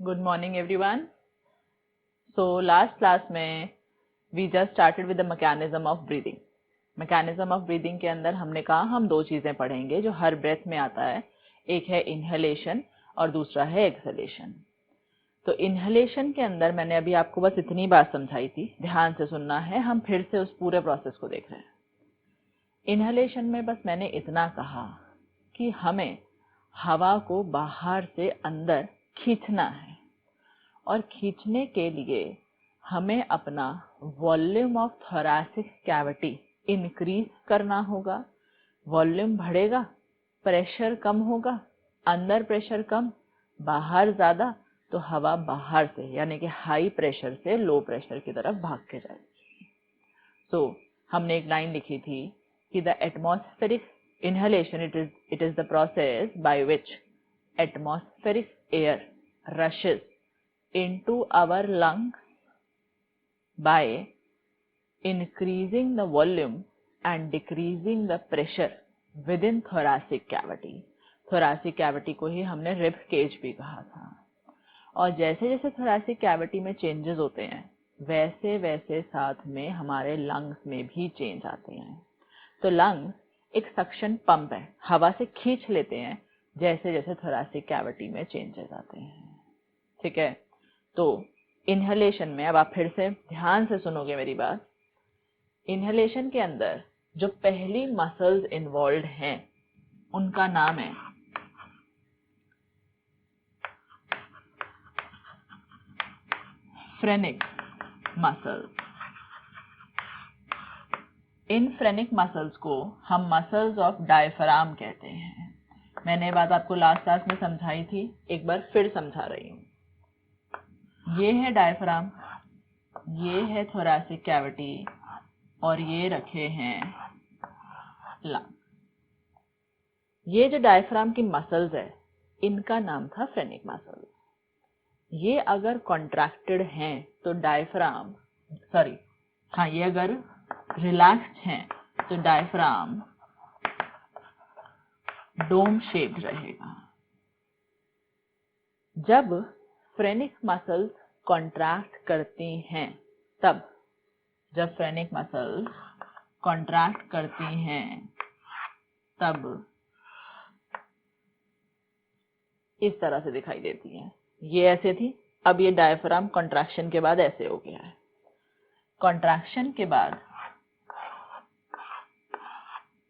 Good morning everyone. So last class में we just started with the mechanism of breathing. Mechanism of breathing के अंदर हमने कहा हम दो चीजें पढ़ेंगे जो हर ब्रेथ में आता है, एक है इनहेलेशन और दूसरा है एक्सहेलेशन। तो इनहेलेशन के अंदर मैंने अभी आपको बस इतनी बात समझाई थी, ध्यान से सुनना है, हम फिर से उस पूरे प्रोसेस को देख रहे हैं। इनहेलेशन में बस मैंने इतना कहा कि हमें हवा को बाहर से अंदर खींचना है और खींचने के लिए हमें अपना volume of thoracic cavity increase करना होगा। वॉल्यूम बढ़ेगा, प्रेशर कम होगा, अंदर प्रेशर कम, बाहर ज्यादा, तो हवा बाहर से यानी कि हाई प्रेशर से लो प्रेशर की तरफ भाग के जाएगी। सो हमने एक लाइन लिखी थी कि the atmospheric inhalation it is the process by which atmospheric air rushes into our lungs by increasing the volume and decreasing the pressure within thoracic cavity. thoracic cavity को ही हमने rib cage भी कहा था। और जैसे जैसे thoracic cavity में changes होते हैं वैसे वैसे साथ में हमारे lungs में भी change आते हैं। तो lungs एक सक्शन पंप है, हवा से खींच लेते हैं जैसे जैसे थोरैसिक कैविटी में चेंजेस आते हैं। ठीक है, तो इनहेलेशन में अब आप फिर से ध्यान से सुनोगे मेरी बात। इनहेलेशन के अंदर जो पहली मसल्स इन्वॉल्व हैं उनका नाम है फ्रेनिक मसल्स। इन फ्रेनिक मसल्स को हम मसल्स ऑफ डायफ्राम कहते हैं। मैंने ये बात आपको लास्ट क्लास में समझाई थी, एक बार फिर समझा रही हूँ। ये है डायफ्राम, ये है थोरैसिक कैविटी और ये रखे हैं लंग। ये जो डायफ्राम की मसल्स है इनका नाम था फ्रेनिक मसल्स। ये अगर कॉन्ट्रैक्टेड हैं तो डायफ्राम ये अगर रिलैक्स्ड हैं तो डायफ्राम डोम शेप्ड रहेगा। जब फ्रेनिक मसल्स कॉन्ट्रैक्ट करती हैं जब फ्रेनिक मसल्स कॉन्ट्रैक्ट करती हैं तब इस तरह से दिखाई देती हैं। ये ऐसे थी, अब ये डायफ्राम कॉन्ट्रैक्शन के बाद ऐसे हो गया है। कॉन्ट्रैक्शन के बाद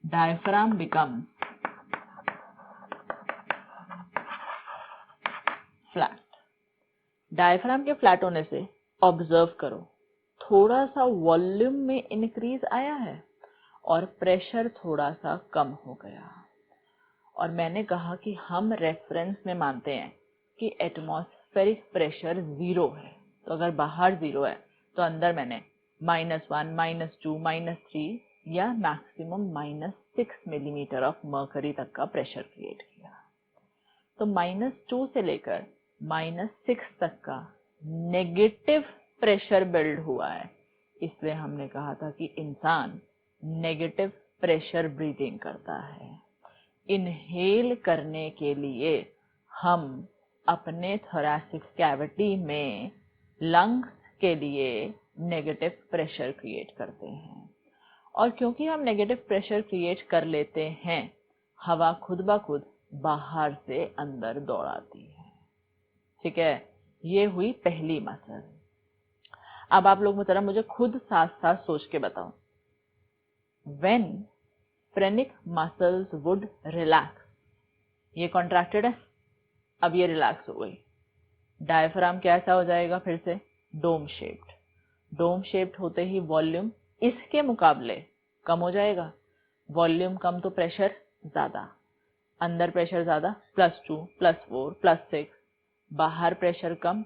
डायफ्राम बिकम फ्लैट। डायफ्राम के फ्लैट होने से ऑब्जर्व करो, थोड़ा सा वॉल्यूम में इंक्रीज आया है और प्रेशर थोड़ा सा कम हो गया। और मैंने कहा कि हम रेफरेंस में मानते हैं कि एटमॉस्फेरिक प्रेशर 0 है, तो अगर बाहर 0 है तो अंदर मैंने -1, -2, -3 या मैक्सिमम -6 मिलीमीटर ऑफ मर्करी तक का प्रेशर क्रिएट किया। तो -2 से लेकर -6 तक का नेगेटिव प्रेशर बिल्ड हुआ है, इसलिए हमने कहा था कि इंसान नेगेटिव प्रेशर ब्रीदिंग करता है। इनहेल करने के लिए हम अपने थोरैसिक कैविटी में लंग्स के लिए नेगेटिव प्रेशर क्रिएट करते हैं। और क्योंकि हम नेगेटिव प्रेशर क्रिएट कर लेते हैं, हवा खुद ब खुद बाहर से अंदर दौड़ाती है। ठीक है, ये हुई पहली मसल। अब आप लोग जरा मुझे खुद साथ साथ सोच के बताओ, when phrenic muscles would relax, ये कॉन्ट्रैक्टेड है, अब ये रिलैक्स हो गई, डायफ्राम कैसा हो जाएगा, फिर से डोम शेप्ड। डोम शेप्ड होते ही वॉल्यूम इसके मुकाबले कम हो जाएगा। वॉल्यूम कम तो प्रेशर ज्यादा, अंदर प्रेशर ज्यादा, +2, +4, +6, बाहर प्रेशर कम,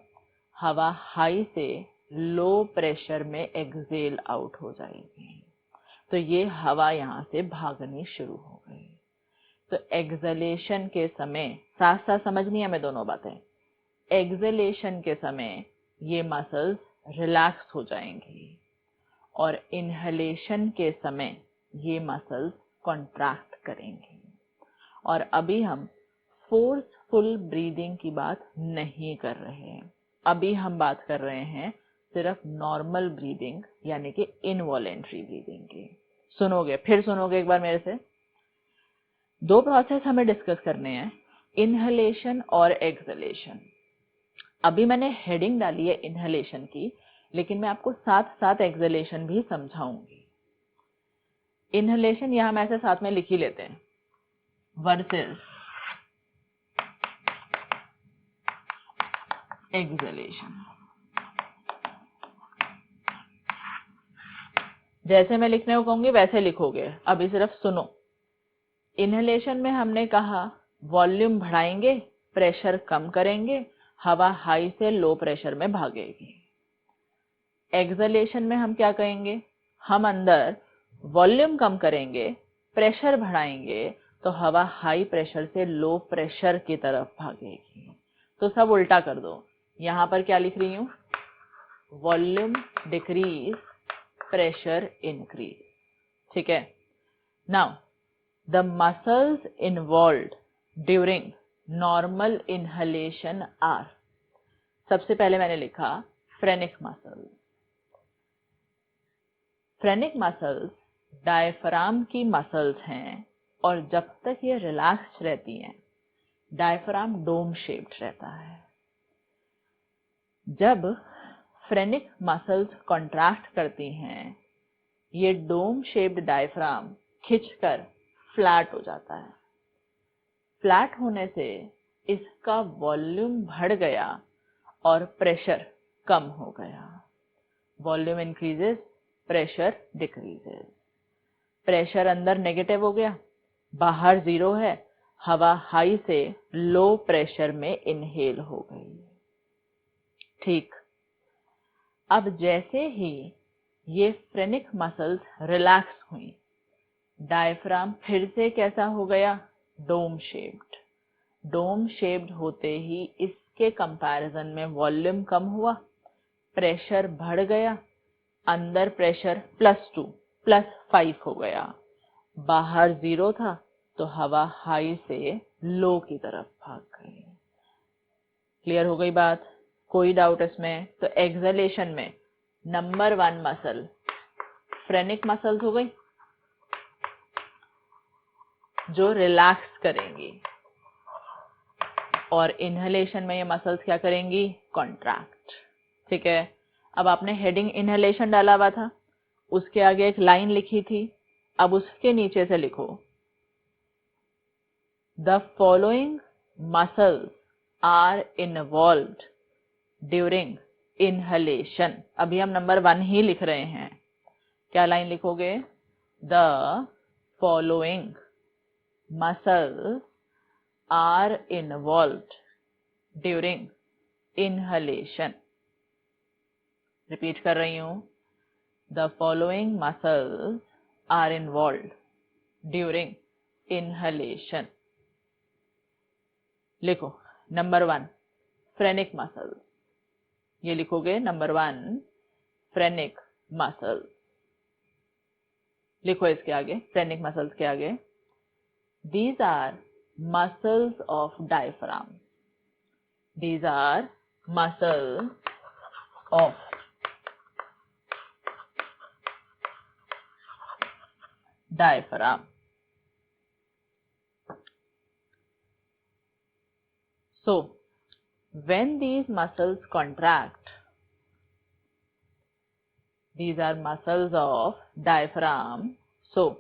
हवा हाई से लो प्रेशर में एक्सेल आउट हो जाएगी। तो ये हवा यहाँ से भागनी शुरू हो गई। तो एक्सहेलेशन के समय साथ साथ समझनी है हमें दोनों बातें। एक्सहेलेशन के समय ये मसल्स रिलैक्स हो जाएंगी और इनहेलेशन के समय ये मसल्स कॉन्ट्रैक्ट करेंगी। और अभी हम फोर्स फुल ब्रीदिंग की बात नहीं कर रहे हैं, अभी हम बात कर रहे हैं सिर्फ नॉर्मल ब्रीदिंग यानी कि इनवॉलेंट्री ब्रीदिंग की। सुनोगे, फिर सुनोगे एक बार मेरे से। दो प्रोसेस हमें डिस्कस करने हैं, इनहेलेशन और एक्सहेलेशन। अभी मैंने हेडिंग डाली है इनहेलेशन की, लेकिन मैं आपको साथ साथ एक्सहेलेशन भी समझाऊंगी। इनहेलेशन यहां हम ऐसे साथ में लिख ही लेते हैं, वर्सेस एक्सहेलेशन। जैसे मैं लिखने को कहूंगी वैसे लिखोगे, अभी सिर्फ सुनो। इनहेलेशन में हमने कहा वॉल्यूम बढ़ाएंगे, प्रेशर कम करेंगे, हवा हाई से लो प्रेशर में भागेगी। एक्सहेलेशन में हम क्या कहेंगे, हम अंदर वॉल्यूम कम करेंगे, प्रेशर बढ़ाएंगे, तो हवा हाई प्रेशर से लो प्रेशर की तरफ भागेगी। तो सब उल्टा कर दो, यहां पर क्या लिख रही हूं, वॉल्यूम डिक्रीज, प्रेशर इंक्रीज। ठीक है। Now the muscles involved during normal inhalation are, सबसे पहले मैंने लिखा phrenic muscles. Phrenic muscles diaphragm की मसल्स हैं, और जब तक ये रिलैक्स रहती हैं डायफ्राम डोम शेप्ड रहता है। जब फ्रेनिक मसल्स कॉन्ट्रैक्ट करती हैं, ये डोम शेप्ड डायफ्राम खिंचकर फ्लैट हो जाता है। फ्लैट होने से इसका वॉल्यूम बढ़ गया और प्रेशर कम हो गया। Volume increases, pressure decreases. Pressure अंदर नेगेटिव हो गया, बाहर जीरो है, हवा हाई से लो प्रेशर में इनहेल हो गई। ठीक। अब जैसे ही ये फ्रेनिक मसल्स रिलैक्स हुई, डायफ्राम फिर से कैसा हो गया, डोम शेप्ड। डोम शेप्ड होते ही इसके कंपैरिजन में वॉल्यूम कम हुआ, प्रेशर बढ़ गया, अंदर प्रेशर +2 +5 हो गया, बाहर जीरो था तो हवा हाई से लो की तरफ भाग गई। क्लियर हो गई बात, कोई डाउट इसमें? तो एक्सहेलेशन में नंबर 1 मसल फ्रेनिक मसल्स हो गई जो रिलैक्स करेंगी, और इनहेलेशन में ये मसल्स क्या करेंगी, कॉन्ट्रैक्ट। ठीक है। अब आपने हेडिंग इनहेलेशन डाला हुआ था, उसके आगे एक लाइन लिखी थी, अब उसके नीचे से लिखो the following muscles are involved during inhalation. अभी हम नंबर 1 ही लिख रहे हैं, क्या लाइन लिखोगे, the following muscles are involved during inhalation. Repeat कर रही हूं, the following muscles are involved during inhalation. लिखो नंबर 1 फ्रेनिक मसल्स, ये लिखोगे नंबर 1 फ्रेनिक मसल्स। लिखो इसके आगे, फ्रेनिक मसल्स के आगे, these are muscles of diaphragm. These are muscles of diaphragm. So when these muscles contract, these are muscles of diaphragm. So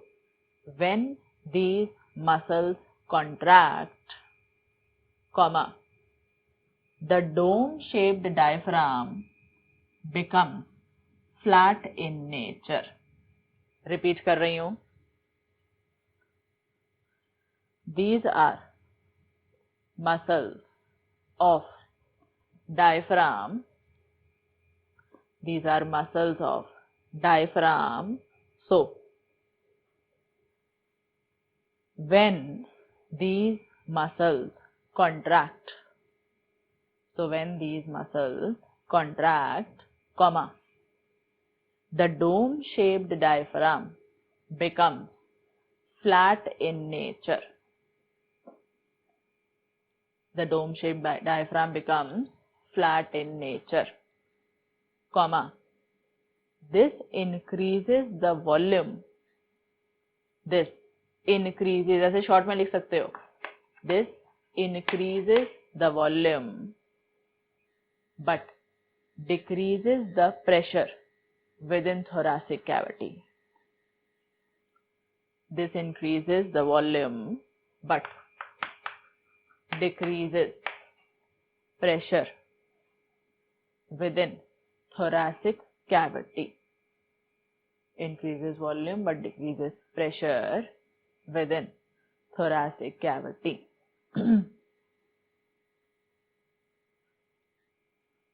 when these muscles contract, comma, the dome shaped diaphragm becomes flat in nature. Repeat कर रही हूं, these are muscles of diaphragm. These are muscles of diaphragm. So when these muscles contract, so when these muscles contract, comma, the dome shaped diaphragm becomes flat in nature. the dome shaped diaphragm becomes flat in nature, comma, this increases the volume, this increases, ऐसे short में लिख सकते हो, this increases the volume but decreases the pressure within thoracic cavity. This increases the volume but decreases pressure within thoracic cavity. Increases volume but decreases pressure within thoracic cavity.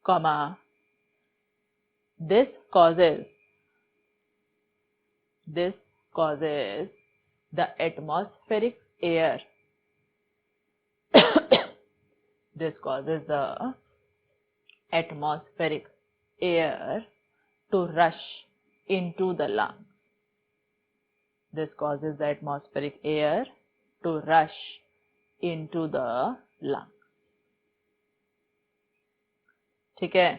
Comma, this causes the atmospheric air this causes the atmospheric air to rush into the lungs. This causes the atmospheric air to rush into the lungs. ठीक है,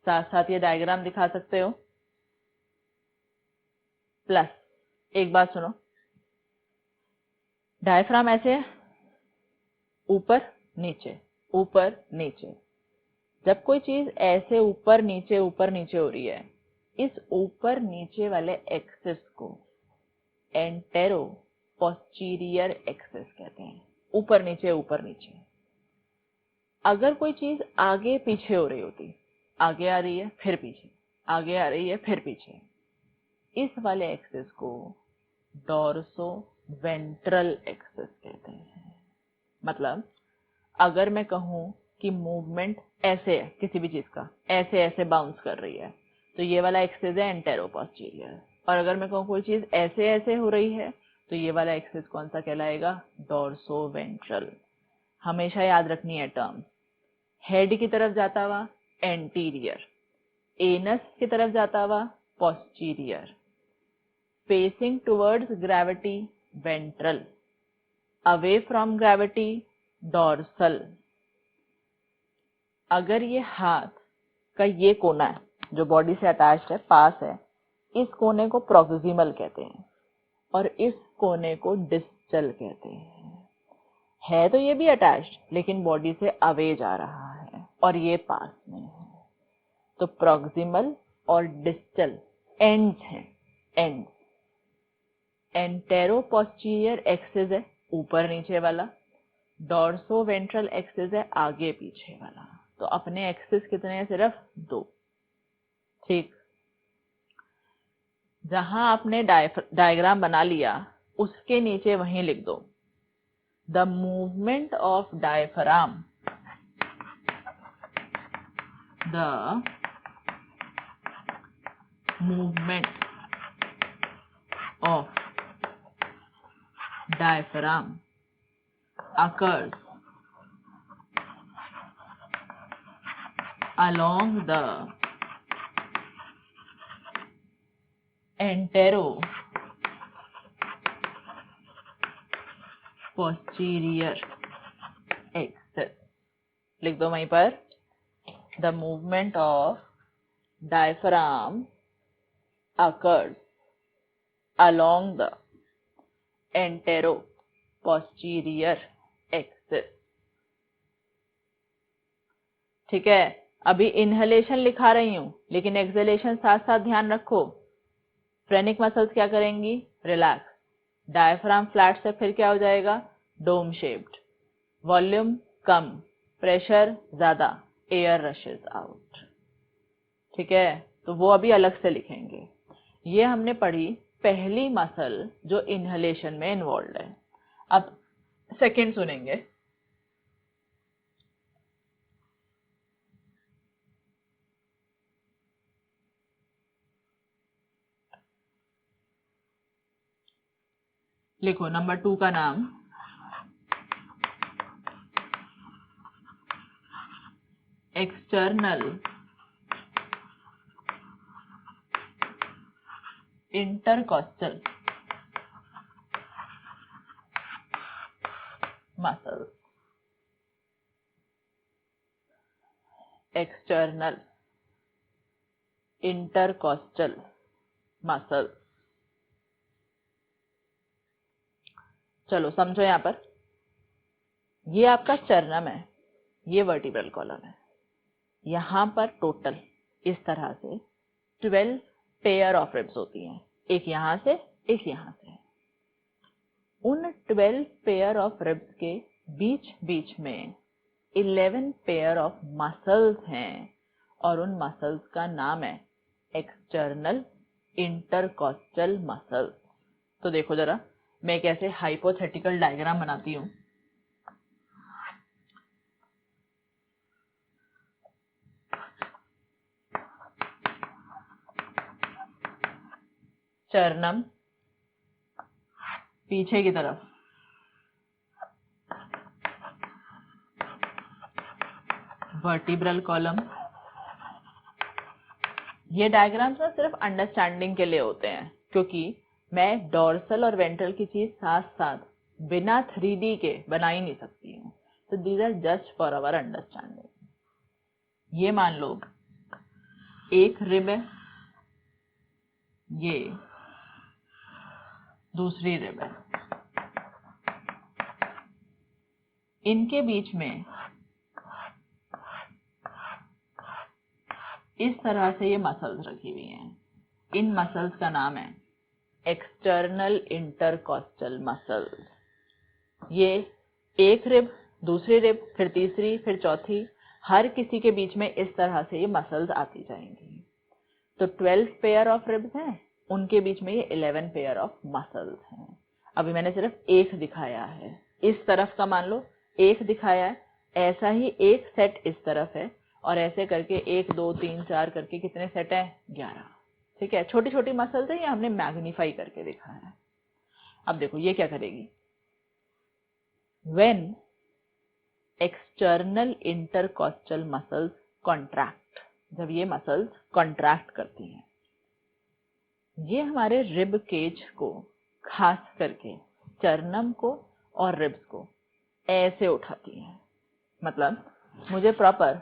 साथ साथ ये diagram दिखा सकते हो. Plus एक बात सुनो, डायफ्राम ऐसे ऊपर नीचे ऊपर नीचे. जब कोई चीज ऐसे ऊपर नीचे हो रही है, इस ऊपर नीचे वाले एक्सिस को एंटेरो पोस्टीरियर एक्सिस कहते हैं. ऊपर नीचे. अगर कोई चीज आगे पीछे हो रही होती, आगे आ रही है फिर पीछे, आगे आ रही है फिर पीछे, इस वाले एक्सिस को डोर्सो वेंट्रल एक्सिस कहते हैं. मतलब अगर मैं कहूं कि मूवमेंट ऐसे है, किसी भी चीज का ऐसे बाउंस कर रही है, तो ये वाला एक्सिस है एंटेरो पोस्टीरियर. और अगर मैं कहूं कोई चीज ऐसे हो रही है, तो ये वाला एक्सिस कौन सा कहलाएगा? Dorso ventral. हमेशा याद रखनी है टर्म. हेड की तरफ जाता हुआ एंटीरियर, एनस की तरफ जाता हुआ posterior, facing towards gravity ventral, away from gravity dorsal. अगर ये हाथ का ये कोना है जो बॉडी से अटैच्ड है, पास है, इस कोने को प्रॉक्सिमल कहते हैं और इस कोने को डिस्टल कहते हैं. है तो ये भी अटैच्ड लेकिन बॉडी से अवे जा रहा है और ये पास में है. तो प्रॉक्सिमल और डिस्टल एंड्स हैं. एंड्स. एंटेरो पोस्टीरियर एक्सिस है ऊपर नीचे वाला, डोर्सो वेंट्रल एक्सिस है आगे पीछे वाला. तो अपने एक्सिस कितने हैं? सिर्फ 2. ठीक. जहां आपने डायग्राम बना लिया उसके नीचे वहीं लिख दो, the movement of diaphragm, the movement of diaphragm occurs along the antero-posterior axis. लिख दो वहीं पर, the movement of diaphragm occurs along the antero-posterior axis. ठीक है. अभी इनहेलेशन लिखा रही हूं लेकिन एक्सहेलेशन साथ साथ ध्यान रखो. फ्रेनिक मसल्स क्या करेंगी? रिलैक्स. डायफ्राम फ्लैट से फिर क्या हो जाएगा? Dome shaped. वॉल्यूम कम, प्रेशर ज्यादा, एयर रशेस आउट. ठीक है. तो वो अभी अलग से लिखेंगे. ये हमने पढ़ी पहली मसल जो इनहेलेशन में इन्वॉल्व है. अब सेकंड सुनेंगे. लिखो नंबर 2 का नाम external intercostal muscles. External intercostal muscle. चलो समझो, यहां पर ये आपका स्टर्नम है, ये वर्टिब्रल कॉलम है। यहां पर टोटल इस तरह से 12 पेयर ऑफ रिब्स होती हैं, एक यहां से एक यहां से। उन 12 पेयर ऑफ रिब्स के बीच बीच में 11 पेयर ऑफ मसल्स हैं, और उन मसल्स का नाम है एक्सटर्नल इंटरकॉस्टल मसल्स। तो देखो जरा, मैं कैसे हाइपोथेटिकल डायग्राम बनाती हूं। स्टर्नम पीछे की तरफ, वर्टिब्रल कॉलम। ये डायग्राम्स ना सिर्फ अंडरस्टैंडिंग के लिए होते हैं, क्योंकि मैं डोर्सल और वेंट्रल की चीज साथ साथ बिना 3D के बना ही नहीं सकती हूँ। तो these are just for our understanding. ये मान लो एक रिब है, ये दूसरी रिब है, इनके बीच में इस तरह से ये मसल्स रखी हुई हैं। इन मसल्स का नाम है एक्सटर्नल इंटरकॉस्टल मसल्स। ये एक रिब, दूसरी रिब, फिर तीसरी, फिर चौथी, हर किसी के बीच में इस तरह से ये मसल्स आती जाएंगी। तो 12 पेयर ऑफ रिब्स हैं, उनके बीच में ये 11 पेयर ऑफ मसल्स हैं। अभी मैंने सिर्फ एक दिखाया है, इस तरफ का मान लो एक दिखाया है, ऐसा ही एक सेट इस तरफ है, और ऐसे करके 1 2 3 4 करके कितने सेट हैं? 11। ठीक है, छोटी छोटी मसल्स है, ये हमने मैग्नीफाई करके दिखाया है। अब देखो ये क्या करेगी। When external intercostal muscles contract, जब ये मसल्स कॉन्ट्रैक्ट करती हैं, ये हमारे रिब केज को, खास करके स्टर्नम को और रिब्स को ऐसे उठाती हैं। मतलब मुझे प्रॉपर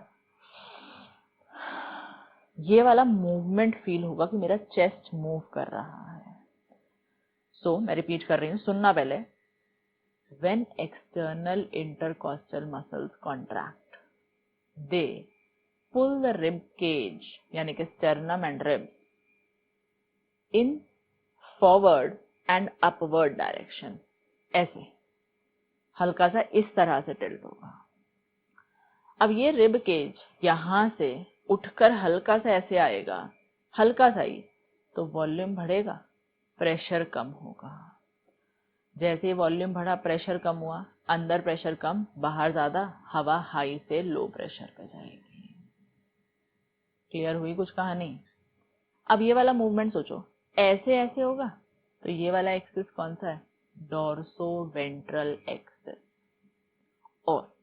ये वाला मूवमेंट फील होगा कि मेरा चेस्ट मूव कर रहा है। सो मैं रिपीट कर रही हूँ, सुनना पहले। When external intercostal muscles contract, they pull the rib cage, यानी कि sternum and ribs, in forward and upward direction. ऐसे हल्का सा इस तरह से टिल्ट होगा। अब ये रिब केज यहां से उठकर हल्का सा ऐसे आएगा, हल्का सा ही, तो वॉल्यूम बढ़ेगा, प्रेशर कम होगा। जैसे ही वॉल्यूम बढ़ा, प्रेशर कम हुआ, अंदर प्रेशर कम, बाहर ज्यादा, हवा हाई से लो प्रेशर पे जाएगी। क्लियर हुई कुछ कहानी? अब ये वाला मूवमेंट सोचो, ऐसे ऐसे होगा, तो ये वाला एक्सिस कौन सा है? Dorso ventral axis. और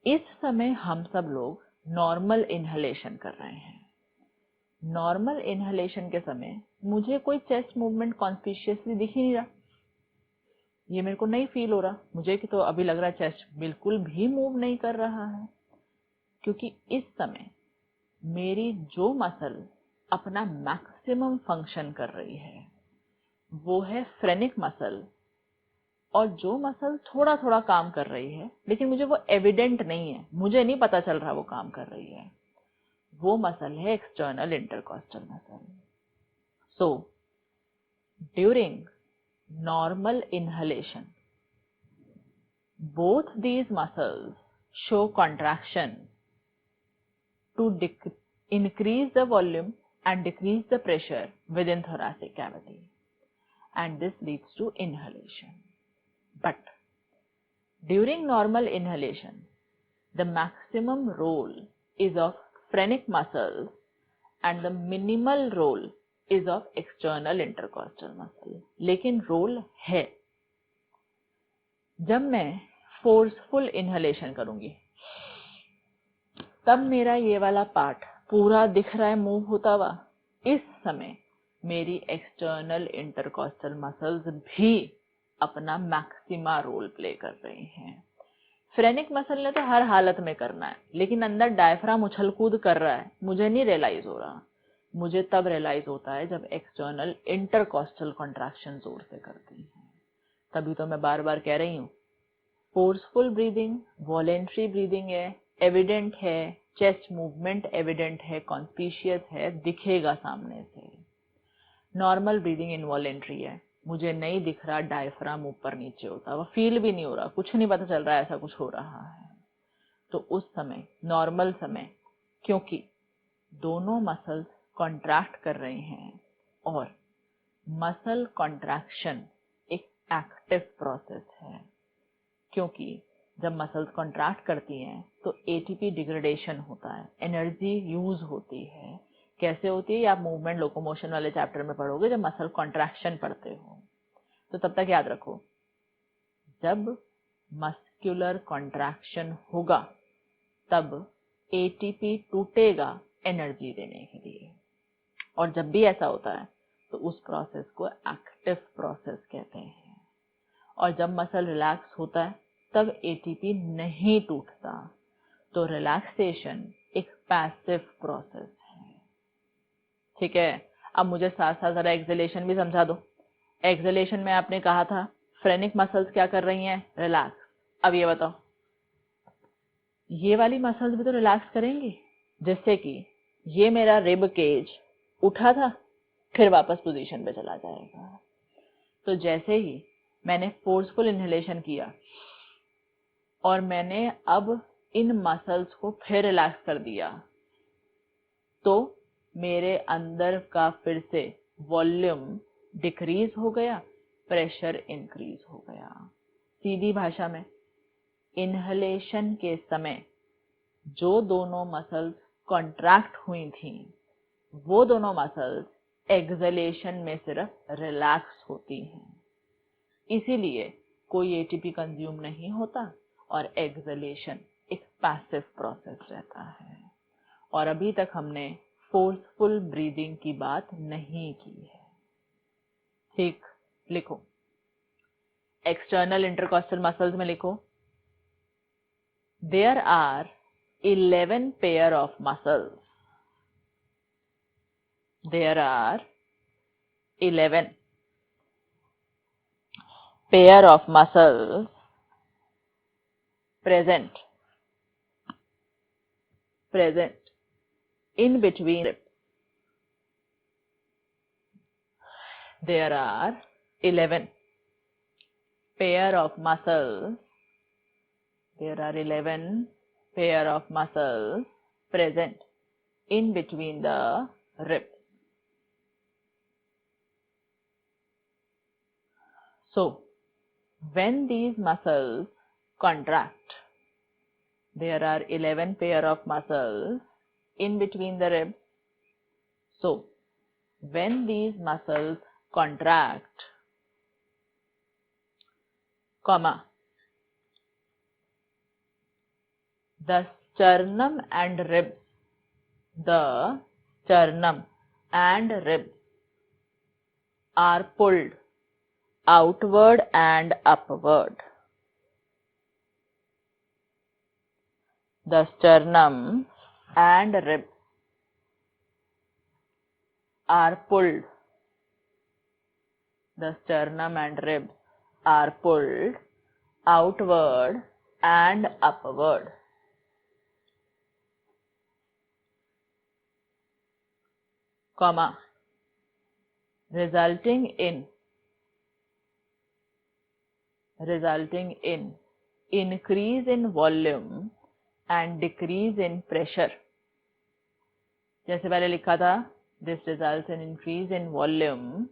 इस समय हम सब लोग नॉर्मल इनहेलेशन कर रहे हैं। नॉर्मल इनहेलेशन के समय मुझे कोई चेस्ट मूवमेंट कॉन्स्पिशियसली दिख ही नहीं रहा, ये मेरे को नहीं फील हो रहा। मुझे कि तो अभी लग रहा है चेस्ट बिल्कुल भी मूव नहीं कर रहा है, क्योंकि इस समय मेरी जो मसल अपना मैक्सिमम फंक्शन कर रही है वो है फ्रेनिक मसल, और जो मसल थोड़ा थोड़ा काम कर रही है लेकिन मुझे वो एविडेंट नहीं है, मुझे नहीं पता चल रहा वो काम कर रही है, वो मसल है external intercostal muscle. So during normal inhalation, both these muscles show contraction to increase the volume and decrease the pressure within thoracic cavity, and this leads to inhalation. But during normal inhalation, the maximum role is of phrenic muscles and the minimal role is of external intercostal muscle. लेकिन role है। जब मैं forceful inhalation करूंगी तब मेरा ये वाला part पूरा दिख रहा है मूव होता हुआ। इस समय मेरी एक्सटर्नल इंटरकॉस्टल मसल्स भी अपना मैक्सिमा रोल प्ले कर रही हैं। फ्रेनिक मसल ने तो हर हालत में करना है, लेकिन अंदर डायफ्राम उछल कूद कर रहा है, मुझे नहीं रियलाइज हो रहा। मुझे तब रियलाइज होता है जब एक्सटर्नल इंटरकॉस्टल कॉन्ट्रैक्शन जोर से करती है। तभी तो मैं बार बार कह रही हूँ, फोर्सफुल ब्रीदिंग वॉलेंट्री ब्रीदिंग है, एविडेंट है, चेस्ट मूवमेंट एविडेंट है, कॉन्स्पिशियस है, दिखेगा सामने से। नॉर्मल ब्रीदिंग इनवॉलेंट्री है, मुझे नहीं दिख रहा डायफ्राम ऊपर नीचे होता, वो फील भी नहीं हो रहा, कुछ नहीं पता चल रहा है ऐसा कुछ हो रहा है। तो उस समय, नॉर्मल समय, क्योंकि दोनों मसल्स कॉन्ट्रैक्ट कर रहे हैं और मसल कॉन्ट्रैक्शन एक एक्टिव प्रोसेस है, क्योंकि जब मसल्स कॉन्ट्रैक्ट करती हैं तो एटीपी डिग्रेडेशन होता है, एनर्जी यूज होती है। कैसे होती है, आप मूवमेंट लोकोमोशन वाले चैप्टर में पढ़ोगे जब मसल कॉन्ट्रैक्शन पढ़ते हो। तो तब तक याद रखो, जब मस्कुलर कॉन्ट्रैक्शन होगा तब एटीपी टूटेगा एनर्जी देने के लिए, और जब भी ऐसा होता है तो उस प्रोसेस को एक्टिव प्रोसेस कहते हैं। और जब मसल रिलैक्स होता है तब एटीपी नहीं टूटता, तो रिलैक्सेशन एक पैसिव प्रोसेस है। ठीक है, अब मुझे साथ साथ जरा एक्सहेलेशन भी समझा दो। एक्सहेलेशन में आपने कहा था फ्रेनिक मसल्स क्या कर रही हैं, रिलैक्स। अब ये बताओ, ये वाली मसल्स भी तो रिलैक्स करेंगी, जिससे कि ये मेरा रिब केज उठा था फिर वापस पोजीशन पे चला जाएगा। तो जैसे ही मैंने फोर्सफुल इनहेलेशन किया और मैंने अब इन मसल्स को फिर रिलैक्स कर दिया, तो मेरे अंदर का फिर से वॉल्यूम डिक्रीज हो गया, प्रेशर इंक्रीज हो गया। सीधी भाषा में, इनहेलेशन के समय जो दोनों मसल्स कॉन्ट्रैक्ट हुई थी वो दोनों मसल्स एक्सहेलेशन में सिर्फ रिलैक्स होती हैं, इसीलिए कोई एटीपी कंज्यूम नहीं होता और एक्सहेलेशन एक पैसिव प्रोसेस रहता है। और अभी तक हमने फोर्सफुल ब्रीदिंग की बात नहीं की है। ठीक, लिखो, एक्सटर्नल इंटरकॉस्टल मसल्स में लिखो, there are 11 pair of muscles. There are 11 pair of muscles present in between ribs. There are 11 pair of muscles. There are 11 pair of muscles present in between the ribs. So, when these muscles contract, there are 11 pair of muscles in between the ribs. So, when these muscles contract, comma, the sternum and ribs are pulled outward and upward. The sternum and ribs are pulled. The sternum and ribs are pulled outward and upward. Comma, resulting in increase in volume and decrease in pressure. जैसे पहले लिखा था, this results in increase in volume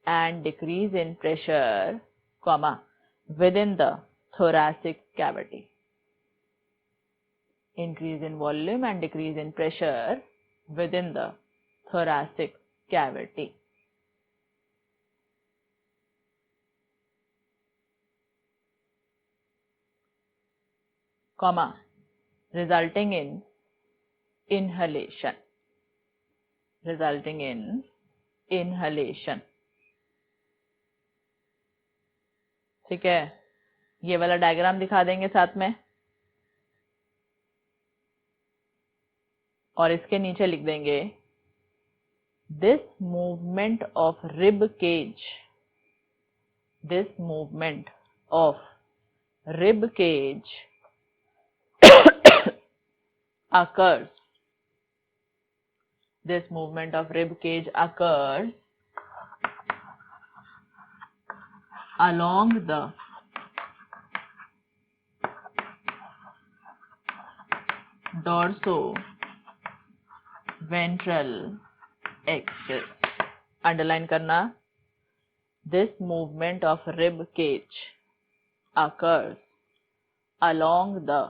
and decrease in pressure, comma, within the thoracic cavity. Increase in volume and decrease in pressure within the thoracic cavity. Comma, resulting in inhalation. Resulting in inhalation. ठीक है, ये वाला diagram दिखा देंगे साथ में। और इसके नीचे लिख देंगे this movement of rib cage, this movement of rib cage occurs, this movement of rib cage occurs along the dorsoventral axis. Underline करना, this movement of rib cage occurs along the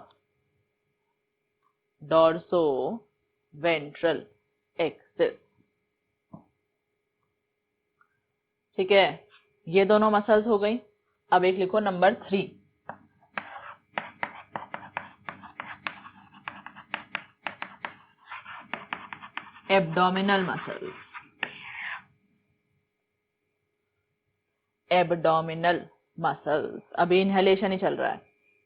dorsoventral axis. ठीक है, ये दोनों muscles हो गई। अब एक लिखो number 3, abdominal muscles. Abdominal muscles, अभी इनहेलेशन ही चल रहा है,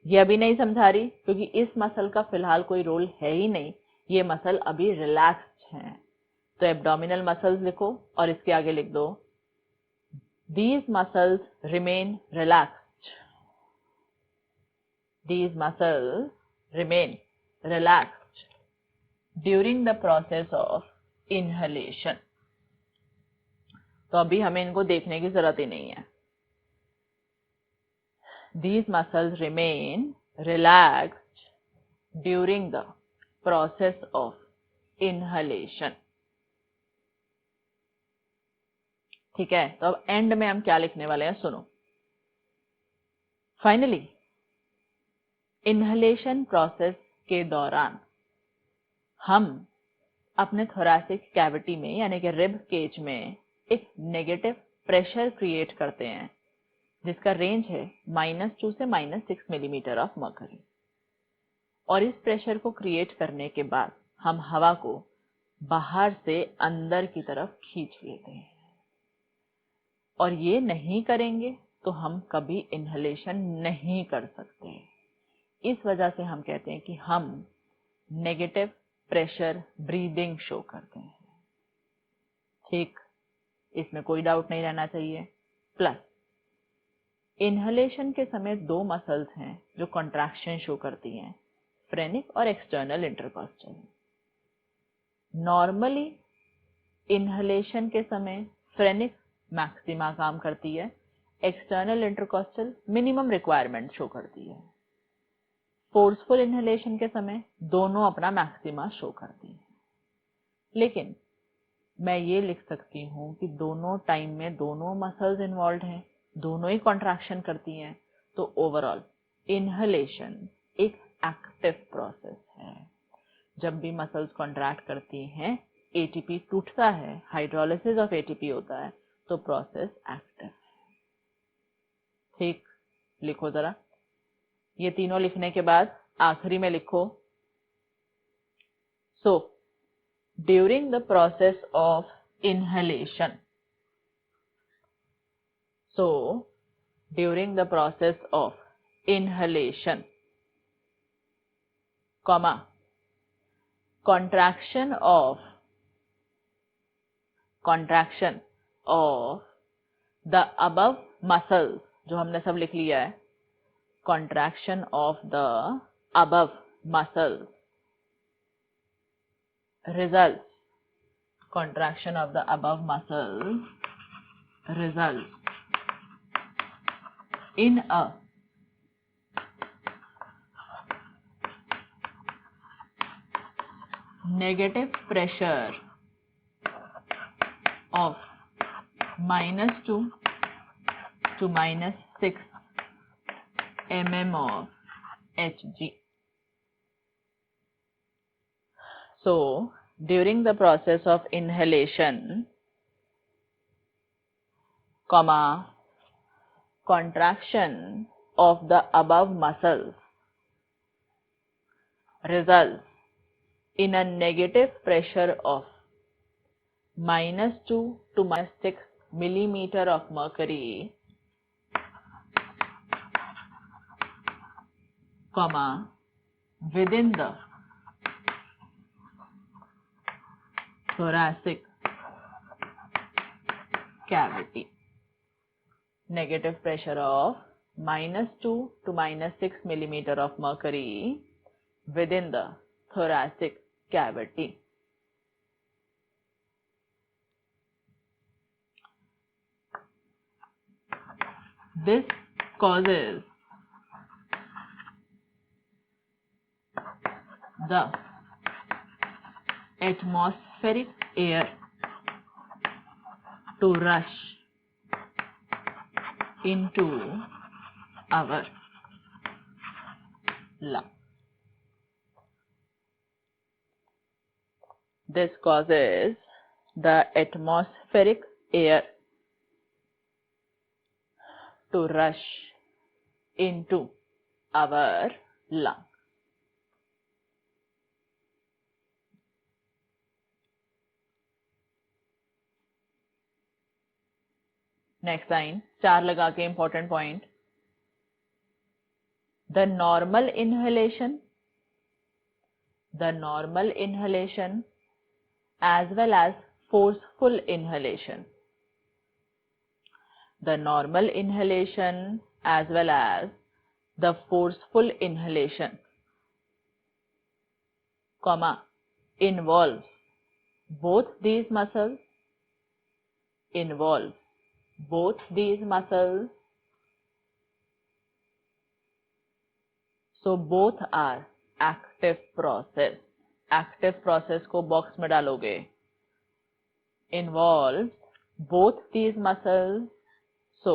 ये अभी नहीं समझा रही क्योंकि इस मसल का फिलहाल कोई रोल है ही नहीं, ये मसल अभी रिलैक्स्ड है। तो एब्डोमिनल मसल्स लिखो और इसके आगे लिख दो these muscles remain relaxed, these muscles remain relaxed during the process of inhalation। तो अभी हमें इनको देखने की जरूरत ही नहीं है। These muscles remain relaxed during the process of inhalation। ठीक है, तो अब एंड में हम क्या लिखने वाले हैं सुनो। फाइनली इनहेलेशन प्रोसेस के दौरान हम अपने थोरैसिक कैविटी में यानी कि रिब केज में एक नेगेटिव प्रेशर क्रिएट करते हैं जिसका रेंज है -2 से -6 मिलीमीटर ऑफ मर्करी। और इस प्रेशर को क्रिएट करने के बाद हम हवा को बाहर से अंदर की तरफ खींच लेते हैं, और ये नहीं करेंगे तो हम कभी इनहेलेशन नहीं कर सकते। इस वजह से हम कहते हैं कि हम नेगेटिव प्रेशर ब्रीदिंग शो करते हैं। ठीक, इसमें कोई डाउट नहीं रहना चाहिए। प्लस इनहेलेशन के समय दो मसल्स हैं जो कॉन्ट्रैक्शन शो करती हैं, फ्रेनिक और एक्सटर्नल इंटरकॉस्टल। नॉर्मली इनहेलेशन के समय फ्रेनिक मैक्सिमा काम करती है, external intercostal minimum requirement show करती है। फोर्सफुल इनहेलेशन के समय दोनों अपना मैक्सिमा शो करती हैं। लेकिन मैं ये लिख सकती हूँ कि दोनों टाइम में दोनों मसल्स इन्वॉल्व हैं, दोनों ही कॉन्ट्रैक्शन करती हैं, तो ओवरऑल इनहेलेशन एक एक्टिव प्रोसेस है। जब भी मसल्स कॉन्ट्रैक्ट करती हैं, एटीपी टूटता है, हाइड्रोलिसिस ऑफ एटीपी होता है, तो प्रोसेस एक्टिव है। ठीक, लिखो जरा। ये तीनों लिखने के बाद आखिरी में लिखो so during the process of inhalation, so during the process of inhalation, comma contraction of the above muscles, जो हमने सब लिख लिया है, contraction of the above muscles results, contraction of the above muscles results in a negative pressure of -2 to -6 mm of Hg. So during the process of inhalation, comma contraction of the above muscles results in a negative pressure of -2 to -6 millimeter of mercury, comma within the thoracic cavity. Negative pressure of -2 to -6 millimeter of mercury within the thoracic cavity. This causes the atmospheric air to rush into our lung. This causes the atmospheric air to rush into our lung. Next line 4 लगा के important point, the normal inhalation as well as forceful inhalation. The normal inhalation as well as the forceful inhalation, comma, involves both these muscles, so both are active process. Active process को box में डालोगे, involves both these muscles, so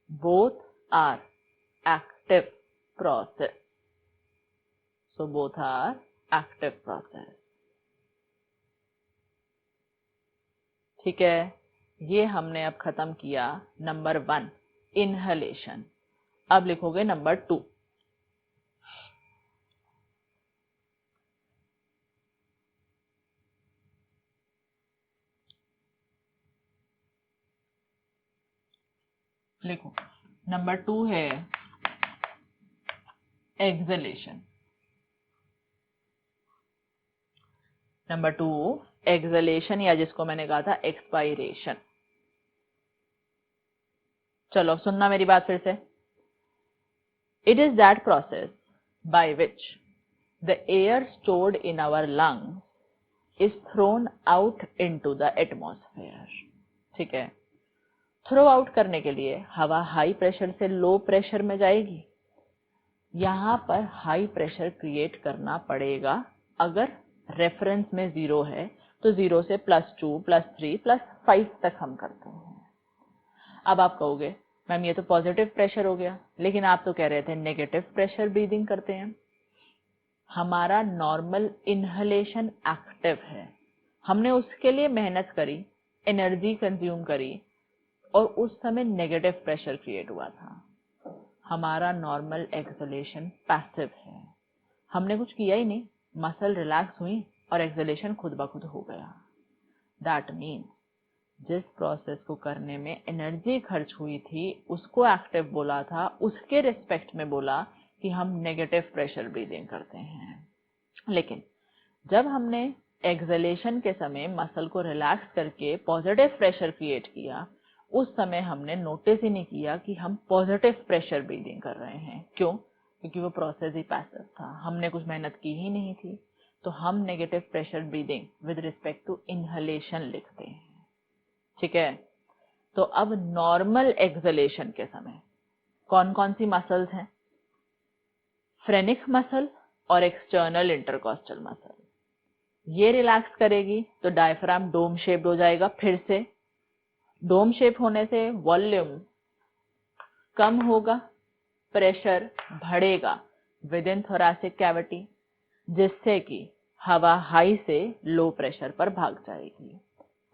both are active process. ठीक है, ये हमने अब खत्म किया नंबर 1 इनहेलेशन. अब लिखोगे नंबर 2. लिखो नंबर 2 है एक्सहेलेशन. नंबर 2 एक्सहेलेशन, या जिसको मैंने कहा था एक्सपायरेशन. चलो सुनना मेरी बात फिर से. It is that process by which the air stored in our lungs is thrown out into the atmosphere. ठीक है, थ्रो आउट करने के लिए हवा हाई प्रेशर से लो प्रेशर में जाएगी. यहां पर हाई प्रेशर क्रिएट करना पड़ेगा. अगर रेफरेंस में 0 है तो 0 से +2 +3 +5 तक हम करते हैं. अब आप कहोगे मैम ये तो पॉजिटिव प्रेशर हो गया, लेकिन आप तो कह रहे थे नेगेटिव प्रेशर ब्रीदिंग करते हैं. हमारा नॉर्मल इनहेलेशन एक्टिव है, हमने उसके लिए मेहनत करी, एनर्जी कंज्यूम करी, और उस समय नेगेटिव प्रेशर क्रिएट हुआ था. हमारा नॉर्मल एक्सहेलेशन पैसिव है, हमने कुछ किया ही नहीं, मसल रिलैक्स हुई और एक्सहेलेशन खुद ब खुद हो गया. दैट मीन्स जिस प्रोसेस को करने में एनर्जी खर्च हुई थी उसको एक्टिव बोला था, उसके रिस्पेक्ट में बोला कि हम नेगेटिव प्रेशर ब्रीदिंग करते हैं. लेकिन जब हमने एक्सहेलेशन के समय मसल को रिलैक्स करके पॉजिटिव प्रेशर क्रिएट किया, उस समय हमने नोटिस ही नहीं किया कि हम पॉजिटिव प्रेशर ब्रीदिंग कर रहे हैं. क्यों? क्योंकि वो प्रोसेस ही पैसिव था, हमने कुछ मेहनत की ही नहीं थी. तो हम negative pressure breathing with respect to inhalation लिखते हैं. ठीक है, तो अब नॉर्मल एक्सहेलेशन के समय कौन कौन सी मसल्स हैं? फ्रेनिक मसल और एक्सटर्नल इंटरकॉस्टल मसल. ये रिलैक्स करेगी तो डायफ्राम डोम शेप्ड हो जाएगा. फिर से डोम शेप होने से वॉल्यूम कम होगा, प्रेशर बढ़ेगा विद इन थोरैसिक कैविटी, जिससे कि हवा हाई से लो प्रेशर पर भाग जाएगी.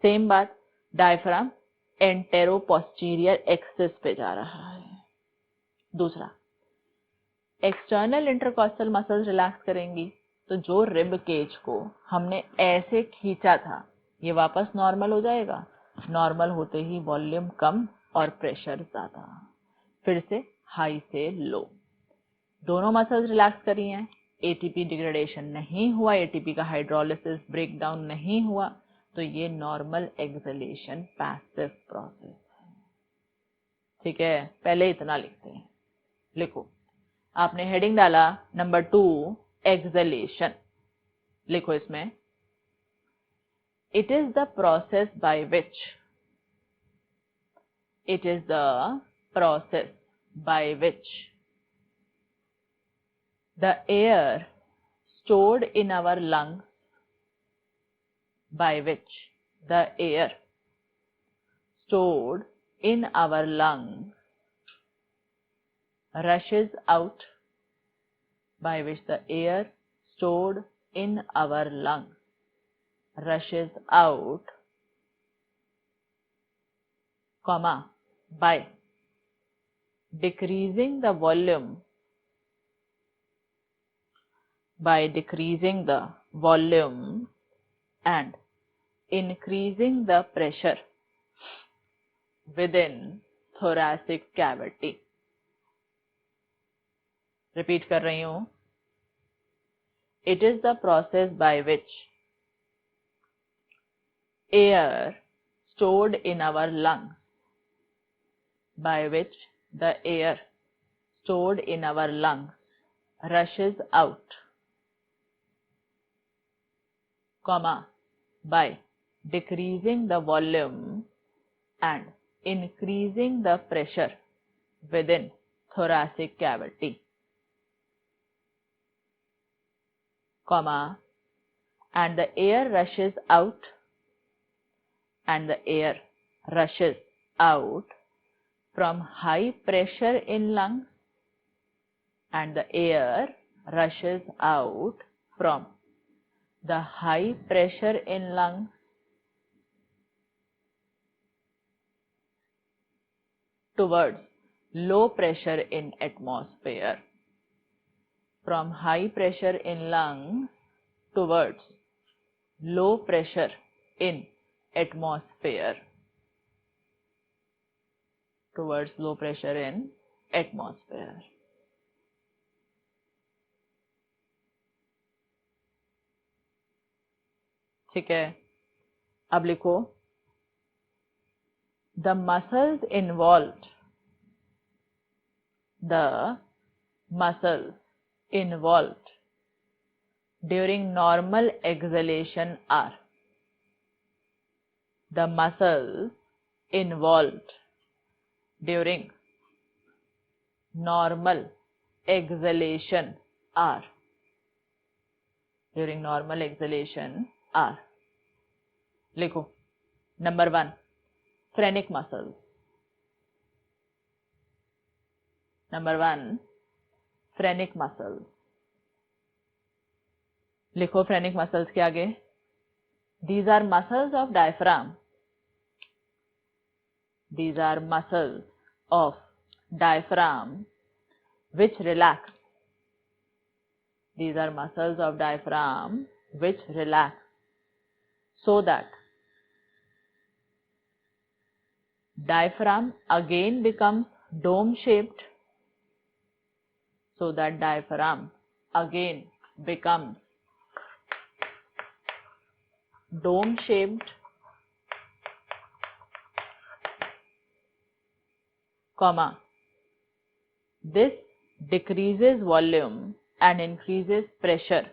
सेम बात, डायफ्राम एंटेरो पोस्टीरियर एक्सिस पे जा रहा है. दूसरा, एक्सटर्नल इंटरकॉस्टल मसल्स रिलैक्स करेंगी तो जो रिब केज को हमने ऐसे खींचा था ये वापस नॉर्मल हो जाएगा. नॉर्मल होते ही वॉल्यूम कम और प्रेशर ज्यादा. फिर से हाई से लो. दोनों मसल्स रिलैक्स करी हैं, एटीपी डिग्रेडेशन नहीं हुआ, एटीपी का हाइड्रोलिसिस ब्रेकडाउन नहीं हुआ, तो ये नॉर्मल एक्सलेशन पैसिव प्रोसेस है। ठीक है, पहले इतना लिखते हैं। लिखो, आपने हेडिंग डाला नंबर 2 एक्सलेशन। लिखो इसमें, it is the process by which, it is the process by which the air stored in our lungs, by which the air stored in our lungs rushes out, by which the air stored in our lungs rushes out, comma, by decreasing the volume, by decreasing the volume and increasing the pressure within thoracic cavity. Repeat कर रही हूँ. It is the process by which air stored in our lungs, by which the air stored in our lungs rushes out, comma, by decreasing the volume and increasing the pressure within thoracic cavity, comma, and the air rushes out, and the air rushes out from high pressure in lungs, and the air rushes out from the high pressure in lungs towards low pressure in atmosphere, from high pressure in lungs towards low pressure in atmosphere, towards low pressure in atmosphere. ठीक है, अब लिखो, the muscles involved, the muscles involved during normal exhalation are, the muscles involved during normal exhalation are, during normal exhalation are. लिखो, number 1 phrenic muscles, number 1 phrenic muscles. लिखो phrenic muscles के आगे, these are muscles of diaphragm, these are muscles of diaphragm which relax, these are muscles of diaphragm which relax so that diaphragm again becomes dome shaped, so that diaphragm again becomes dome shaped, comma, this decreases volume and increases pressure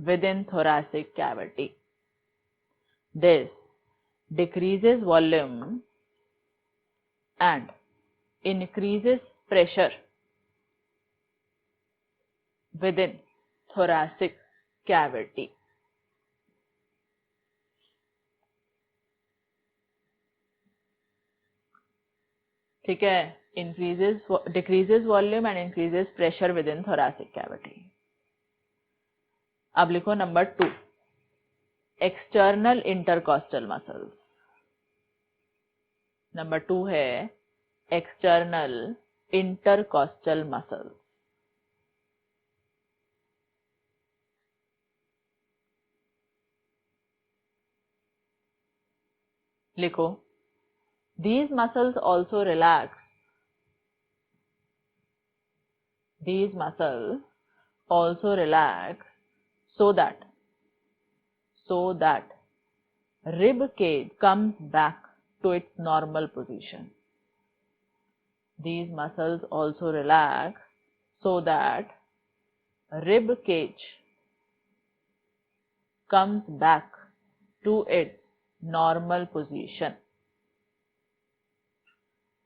within thoracic cavity. This decreases volume and increases pressure within thoracic cavity. ठीक है, decreases volume and increases pressure within thoracic cavity. अब लिखो number 2 external intercostal muscles. Number 2 है external intercostal muscles. लिखो, these muscles also relax, these muscles also relax so that rib cage comes back to its normal position. These muscles also relax so that rib cage comes back to its normal position.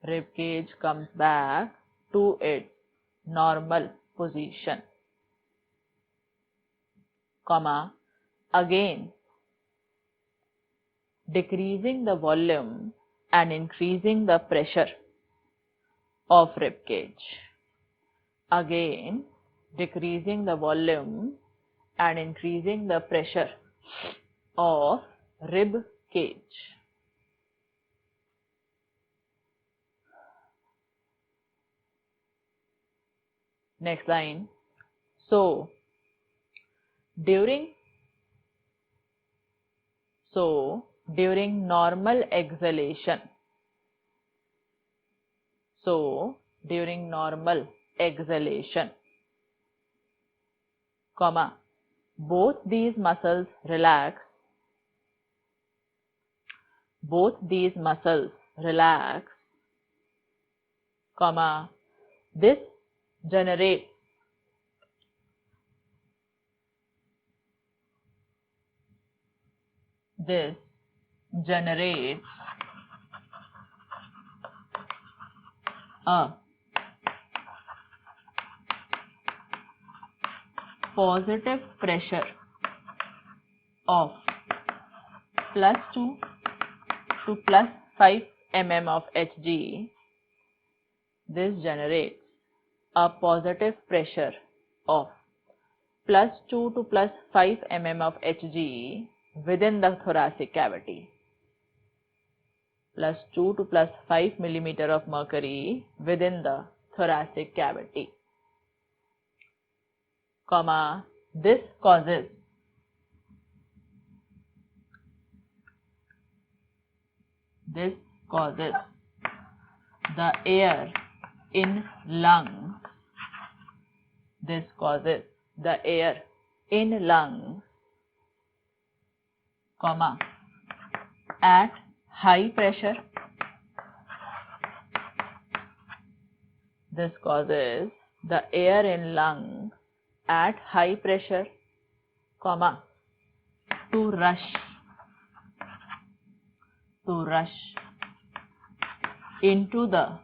Rib cage comes back to its normal position, comma, again decreasing the volume and increasing the pressure of rib cage. Again decreasing the volume and increasing the pressure of rib cage. Next line. So during normal exhalation, comma, both these muscles relax, comma, this generates a positive pressure of +2 to +5 mm of Hg. This generates a positive pressure of +2 to +5 mm of Hg within the thoracic cavity. +2 to +5 millimeter of mercury within the thoracic cavity, comma, this causes the air in lungs, comma, at high pressure. This causes the air in lungs at high pressure, comma, to rush into the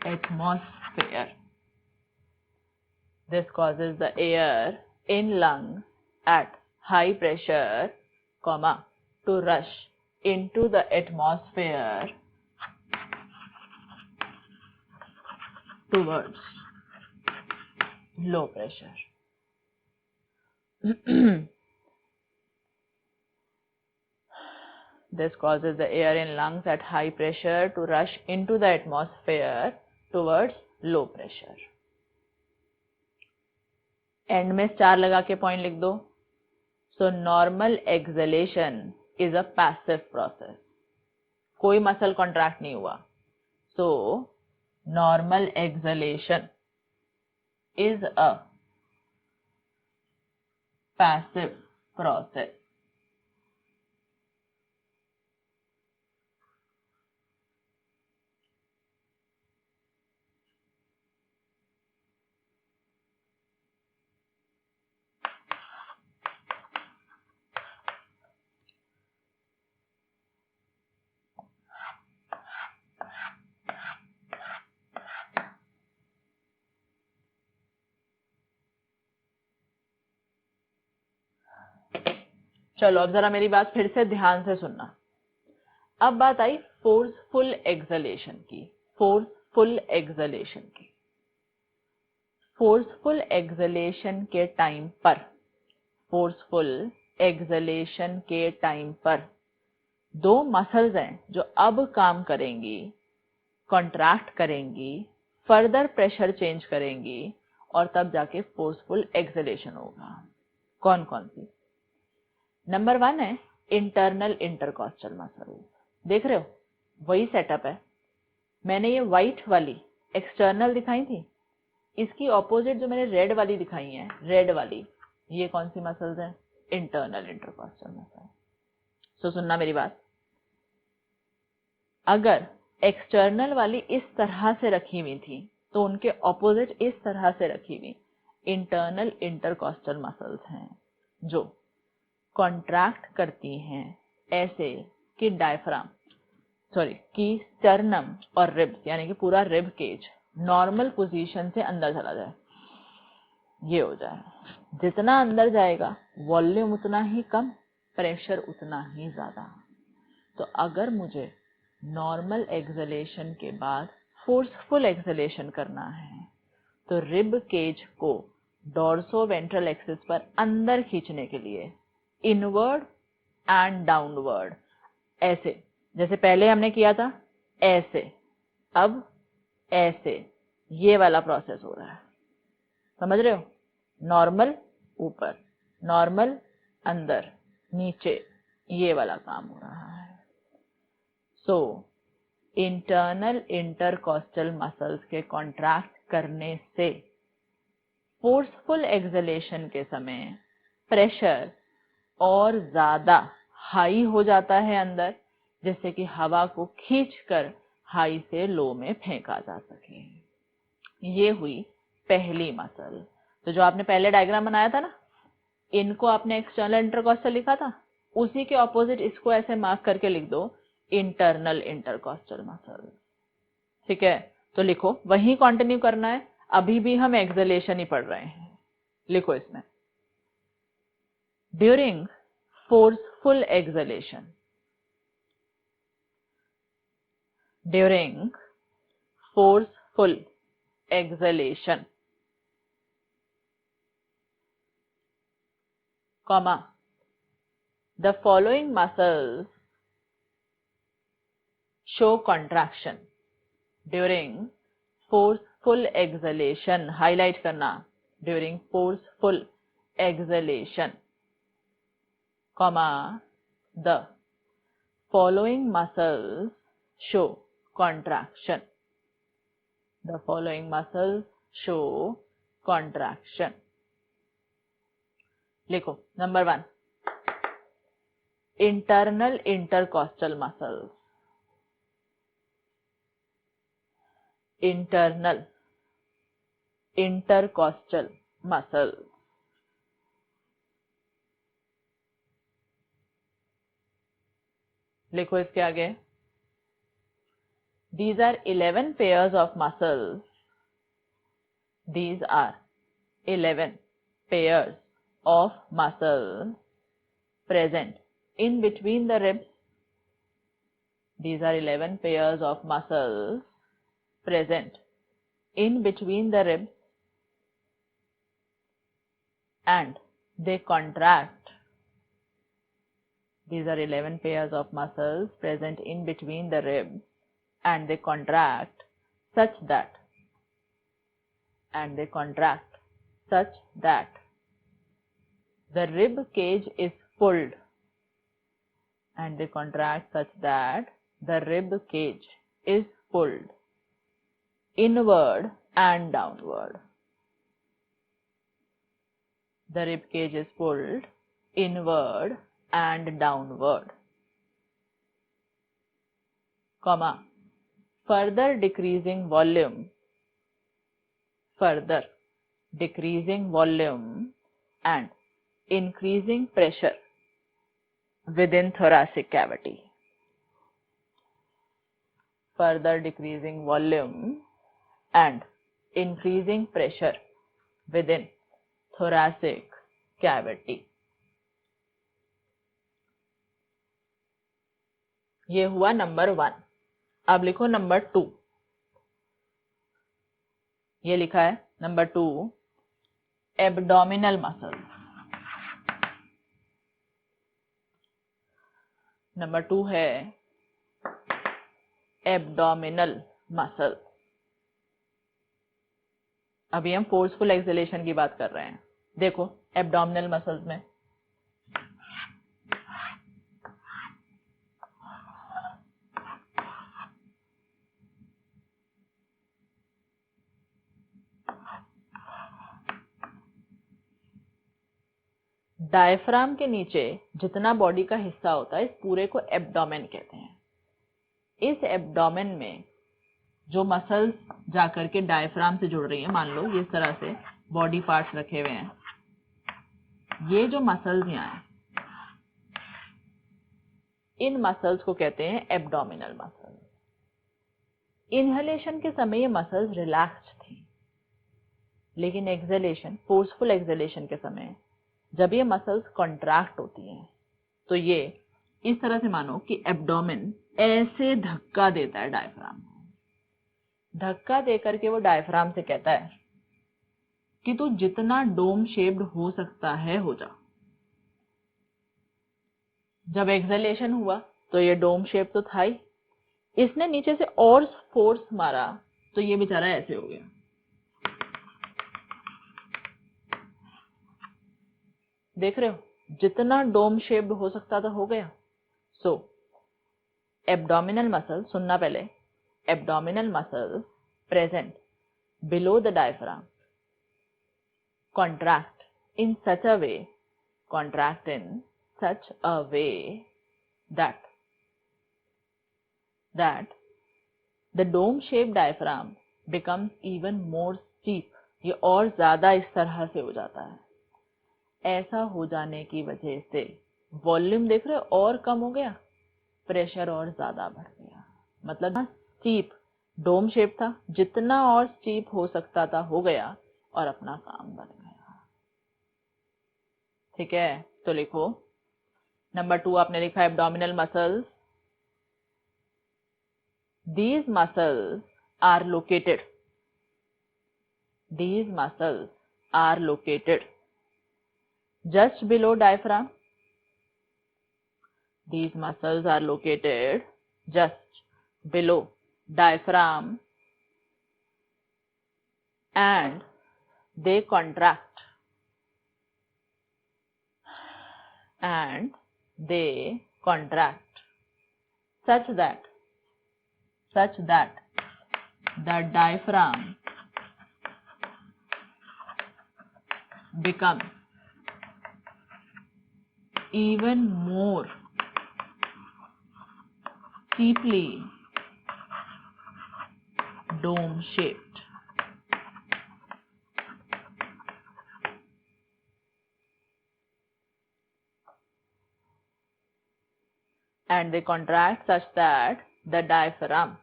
atmosphere. This causes the air in lungs at high pressure, comma, to rush into the atmosphere towards low pressure. This causes the air in lungs at high pressure to rush into the atmosphere towards low pressure. And में star लगा के point लिख दो. So normal acceleration is a passive process. कोई muscle contract नहीं हुआ. So normal acceleration is a passive process. चलो अब जरा मेरी बात फिर से ध्यान से सुनना. अब बात आई फोर्सफुल एक्सलेशन की. फोर्सफुल एक्सलेशन के टाइम पर दो मसल्स हैं जो अब काम करेंगी, कॉन्ट्रैक्ट करेंगी, फर्दर प्रेशर चेंज करेंगी और तब जाके फोर्सफुल एक्सलेशन होगा. कौन कौन सी? नंबर 1 है इंटरनल इंटरकॉस्टल मसल. देख रहे हो वही सेटअप है. मैंने ये व्हाइट वाली एक्सटर्नल दिखाई थी, इसकी ऑपोजिट जो मैंने रेड वाली दिखाई है, रेड वाली, ये कौन सी मसल्स हैं? Internal intercostal muscle. सो सुनना मेरी बात, अगर एक्सटर्नल वाली इस तरह से रखी हुई थी तो उनके ऑपोजिट इस तरह से रखी हुई इंटरनल इंटरकॉस्टल मसल्स हैं जो कॉन्ट्रैक्ट करती हैं ऐसे कि डायफ्राम कि स्टर्नम और रिब्स यानी कि पूरा रिब केज नॉर्मल पोजीशन से अंदर चला जाए, ये हो जाए। जितना अंदर जाएगा वॉल्यूम उतना ही कम, प्रेशर उतना ही ज्यादा। तो अगर मुझे नॉर्मल एक्सलेशन के बाद फोर्सफुल एक्सलेशन करना है तो रिब केज को डॉर्सोवेंट्रल एक्सिस पर अंदर खींचने के लिए इनवर्ड एंड डाउनवर्ड, ऐसे जैसे पहले हमने किया था ऐसे, अब ऐसे, ये वाला प्रोसेस हो रहा है। समझ रहे हो? नॉर्मल ऊपर, नॉर्मल अंदर, नीचे, ये वाला काम हो रहा है। सो इंटरनल इंटरकॉस्टल मसल्स के कॉन्ट्रैक्ट करने से फोर्सफुल एक्सलेशन के समय प्रेशर और ज्यादा हाई हो जाता है अंदर, जिससे कि हवा को खींचकर हाई से लो में फेंका जा सके। ये हुई पहली मसल। तो जो आपने पहले डायग्राम बनाया था ना, इनको आपने एक्सटर्नल इंटरकॉस्टल लिखा था, उसी के ऑपोजिट इसको ऐसे मार्क करके लिख दो इंटरनल इंटरकॉस्टल मसल। ठीक है, तो लिखो, वही कंटिन्यू करना है, अभी भी हम एक्सलेशन ही पढ़ रहे हैं। लिखो इसमें, during forceful exhalation, during forceful exhalation, comma, the following muscles show contraction during forceful exhalation, highlight करना, during forceful exhalation, comma, the following muscles show contraction, the following muscles show contraction। लिखो, number 1 internal intercostal muscles, internal intercostal muscles. लिखो इसके आगे, these are 11 pairs of muscles, these are 11 pairs of muscles present in between the ribs, these are 11 pairs of muscles present in between the ribs and they contract, these are 11 pairs of muscles present in between the ribs and they contract such that, and they contract such that the rib cage is pulled, and they contract such that the rib cage is pulled inward and downward. The rib cage is pulled inward and downward, comma, further decreasing volume, further decreasing volume and increasing pressure within thoracic cavity, further decreasing volume and increasing pressure within thoracic cavity। ये हुआ number 1। अब लिखो number 2, ये लिखा है number 2 abdominal muscle. Number 2 है abdominal muscle. अभी हम फोर्सफुल एक्सलेशन की बात कर रहे हैं। देखो एब्डोमिनल मसल्स में डायफ्राम के नीचे जितना बॉडी का हिस्सा होता है इस पूरे को एब्डोमेन कहते हैं। इस एब्डोमेन में जो मसल्स जाकर के डायफ्राम से जुड़ रही हैं, मान लो ये इस तरह से बॉडी पार्ट्स रखे हुए हैं, ये जो मसल्स यहाँ हैं इन मसल्स को कहते हैं एब्डोमिनल मसल्स। इनहेलेशन के समय ये मसल्स रिलैक्स्ड थी, लेकिन एक्सहेलेशन, फोर्सफुल एक्सहेलेशन के समय जब ये मसल्स कॉन्ट्रैक्ट होती हैं तो ये इस तरह से मानो कि एब्डोमेन ऐसे धक्का देता है डायफ्राम को। धक्का देकर के वो डायफ्राम से कहता है कि तू जितना डोम शेप्ड हो सकता है हो जा। जब एक्सहेलेशन हुआ तो ये डोम शेप तो था ही, इसने नीचे से और फोर्स मारा तो ये बेचारा ऐसे हो गया। देख रहे हो, जितना डोम शेप्ड हो सकता था हो गया। सो एब्डोमिनल मसल, सुनना पहले, abdominal muscle present below the diaphragm contract in such a way that the dome shaped diaphragm becomes even more steep। ये और ज्यादा इस तरह से हो जाता है। ऐसा हो जाने की वजह से वॉल्यूम देख रहे हो और कम हो गया, प्रेशर और ज्यादा बढ़ गया। मतलब स्टीप डोम शेप था, जितना और स्टीप हो सकता था हो गया और अपना काम बन गया। ठीक है, तो लिखो नंबर 2 आपने लिखा abdominal muscles. These muscles are located just below diaphragm. These muscles are located just below diaphragm and they contract such that the diaphragm becomes even more steeply dome shaped. And they contract such that the diaphragm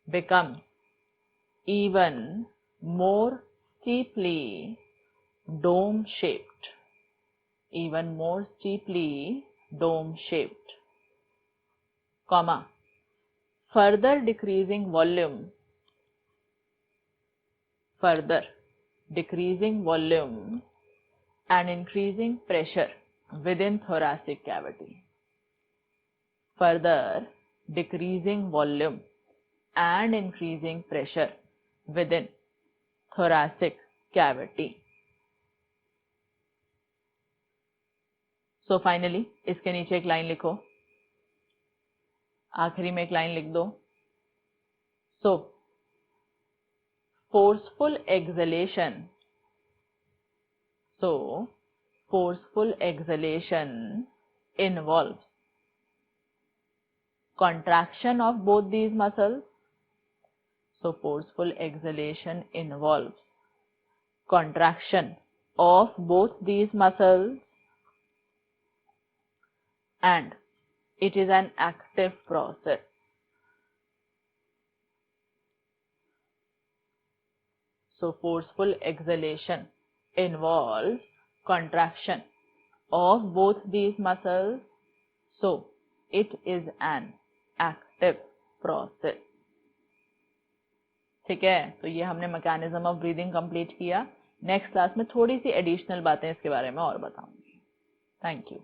becomes even more steeply dome shaped. Comma, further decreasing volume and increasing pressure within thoracic cavity. Further decreasing volume and increasing pressure within thoracic cavity. So finally, इसके नीचे एक line लिखो, आखिरी में एक line लिख दो। So forceful exhalation involves contraction of both these muscles. So forceful exhalation involves contraction of both these muscles and it is an active process. So forceful exhalation involves contraction of both these muscles. So it is an active process. ठीक है, तो ये हमने mechanism of breathing complete किया। Next class में थोड़ी सी additional बातें इसके बारे में और बताऊंगी। Thank you.